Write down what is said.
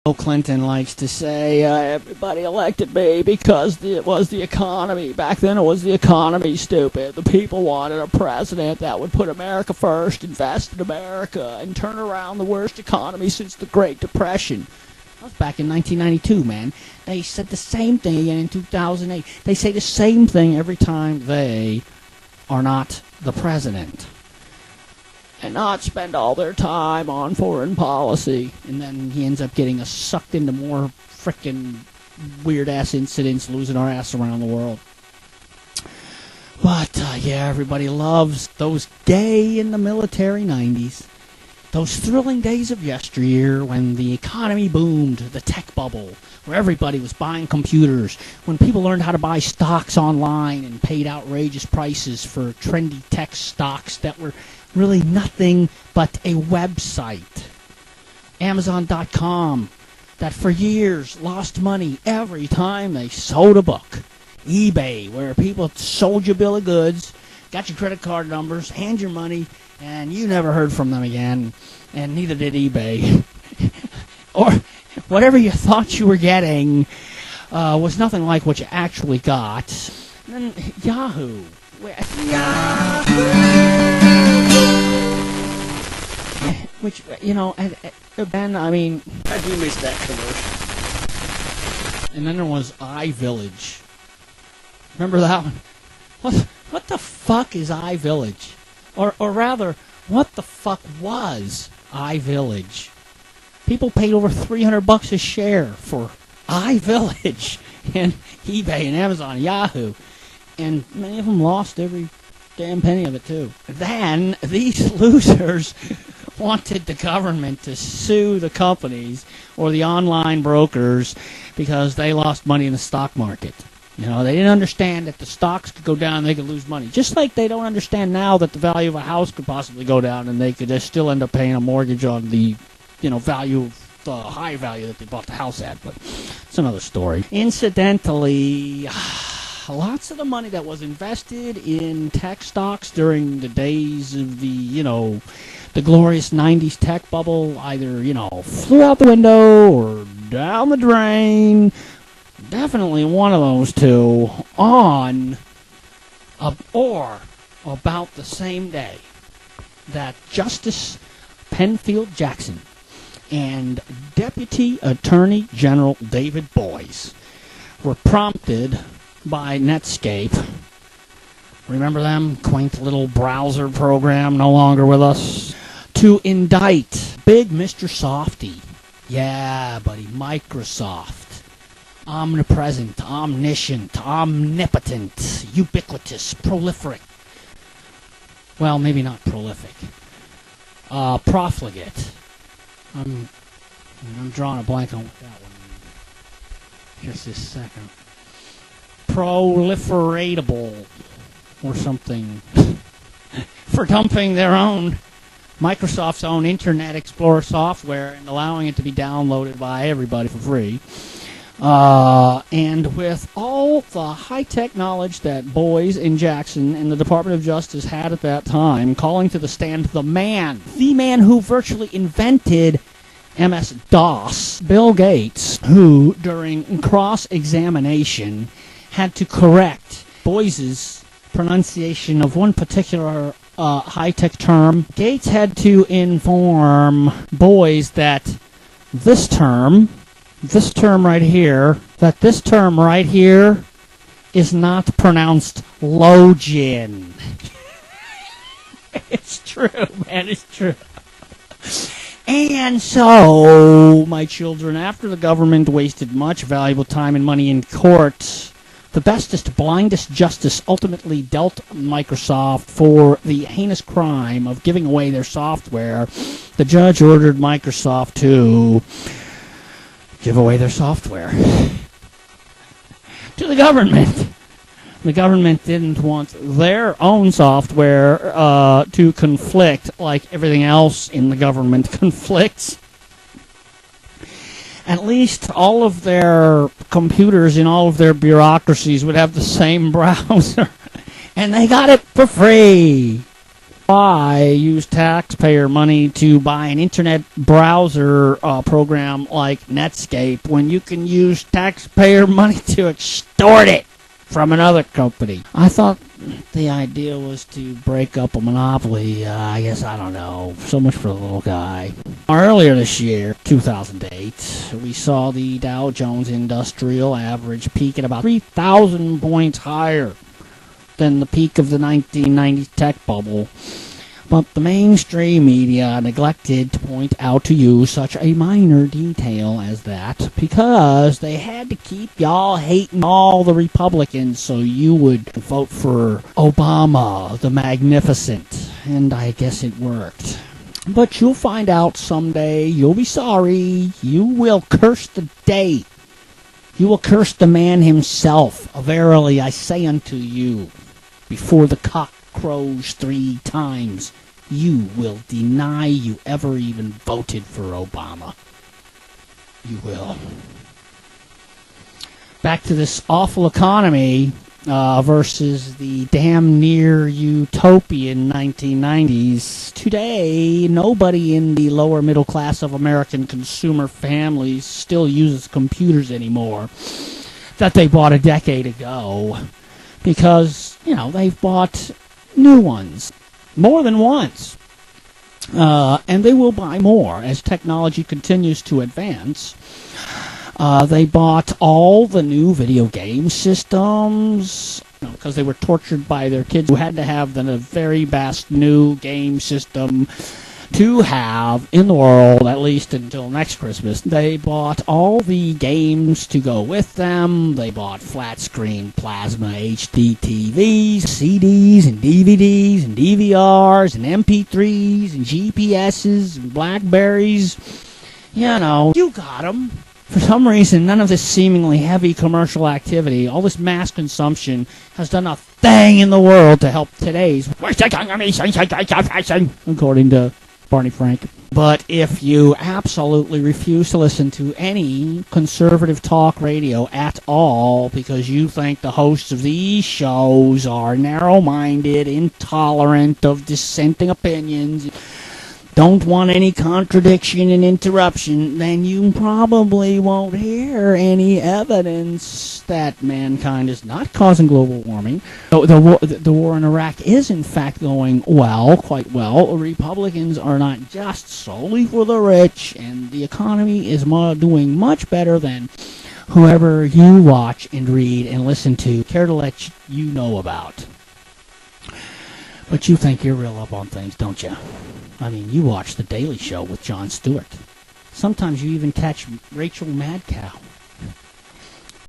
Bill Clinton likes to say, everybody elected me because it was the economy. Back then it was the economy, stupid. The people wanted a president that would put America first, invest in America, and turn around the worst economy since the Great Depression. That was back in 1992, man. They said the same thing again in 2008. They say the same thing every time they are not the president. And not spend all their time on foreign policy. And then he ends up getting us sucked into more frickin' weird-ass incidents, losing our ass around the world. But, yeah, everybody loves those day-in-the-military 90s. Those thrilling days of yesteryear when the economy boomed, the tech bubble, where everybody was buying computers, when people learned how to buy stocks online and paid outrageous prices for trendy tech stocks that were really nothing but a website. Amazon.com, that for years lost money every time they sold a book. eBay, where people sold you a bill of goods, got your credit card numbers, hand your money, and you never heard from them again, and neither did eBay. Or whatever you thought you were getting was nothing like what you actually got. And then Yahoo. Which, you know, Ben, I mean, I do miss that commercial. And then there was iVillage. Remember that one? What the fuck is iVillage? Or rather, what the fuck was iVillage? People paid over $300 a share for iVillage and eBay and Amazon and Yahoo. And many of them lost every damn penny of it, too. Then these losers wanted the government to sue the companies or the online brokers because they lost money in the stock market. You know, they didn't understand that the stocks could go down and they could lose money. Just like they don't understand now that the value of a house could possibly go down and they could just still end up paying a mortgage on the, you know, value of the high value that they bought the house at. But it's another story. Incidentally, lots of the money that was invested in tech stocks during the days of the, you know, the glorious 90s tech bubble either, you know, flew out the window or down the drain. Definitely one of those two on or about the same day that Justice Penfield Jackson and Deputy Attorney General David Boies were prompted by Netscape. Remember them? Quaint little browser program, no longer with us. To indict big Mr. Softy. Yeah, buddy, Microsoft. Omnipresent, omniscient, omnipotent, ubiquitous, prolific. Well, maybe not prolific. Profligate. I'm drawing a blank on what that one. Just this second. Proliferatable, or something. For dumping their own, Microsoft's own Internet Explorer software and allowing it to be downloaded by everybody for free. And with all the high-tech knowledge that Boies and Jackson and the Department of Justice had at that time, calling to the stand the man who virtually invented MS-DOS, Bill Gates, who, during cross-examination, had to correct Boies' pronunciation of one particular high-tech term. Gates had to inform Boies that this term right here is not pronounced login. It's true, man, it's true. And so, my children, after the government wasted much valuable time and money in court, the bestest, blindest justice ultimately dealt Microsoft for the heinous crime of giving away their software. The judge ordered Microsoft to give away their software to the government. The government didn't want their own software to conflict like everything else in the government conflicts. At least all of their computers in all of their bureaucracies would have the same browser. And they got it for free. Why use taxpayer money to buy an internet browser program like Netscape when you can use taxpayer money to extort it from another company? I thought the idea was to break up a monopoly. I guess, I don't know. So much for the little guy. Earlier this year, 2008, we saw the Dow Jones Industrial Average peak at about 3,000 points higher than the peak of the 1990s tech bubble. But the mainstream media neglected to point out to you such a minor detail as that because they had to keep y'all hating all the Republicans so you would vote for Obama the Magnificent. And I guess it worked. But you'll find out someday. You'll be sorry. You will curse the day. You will curse the man himself. Verily I say unto you, before the cock crows 3 times, you will deny you ever even voted for Obama. You will. Back to this awful economy versus the damn near utopian 1990s. Today, nobody in the lower middle class of American consumer families still uses computers anymore that they bought a decade ago. Because, they've bought new ones more than once. And they will buy more as technology continues to advance. They bought all the new video game systems because they were tortured by their kids who had to have the very best new game system to have in the world, at least until next Christmas. They bought all the games to go with them. They bought flat screen plasma HD TVs, CDs and DVDs and DVRs and MP3s and GPSs and Blackberries. You got them. For some reason, none of this seemingly heavy commercial activity, all this mass consumption, has done a thing in the world to help today's, according to Barney Frank. But if you absolutely refuse to listen to any conservative talk radio at all because you think the hosts of these shows are narrow-minded, intolerant of dissenting opinions, don't want any contradiction and interruption, then you probably won't hear any evidence that mankind is not causing global warming. The war in Iraq is, in fact, going well, quite well. Republicans are not just solely for the rich, and the economy is doing much better than whoever you watch and read and listen to care to let you know about. But you think you're real up on things, don't you? I mean, you watch The Daily Show with Jon Stewart. Sometimes you even catch Rachel Madcow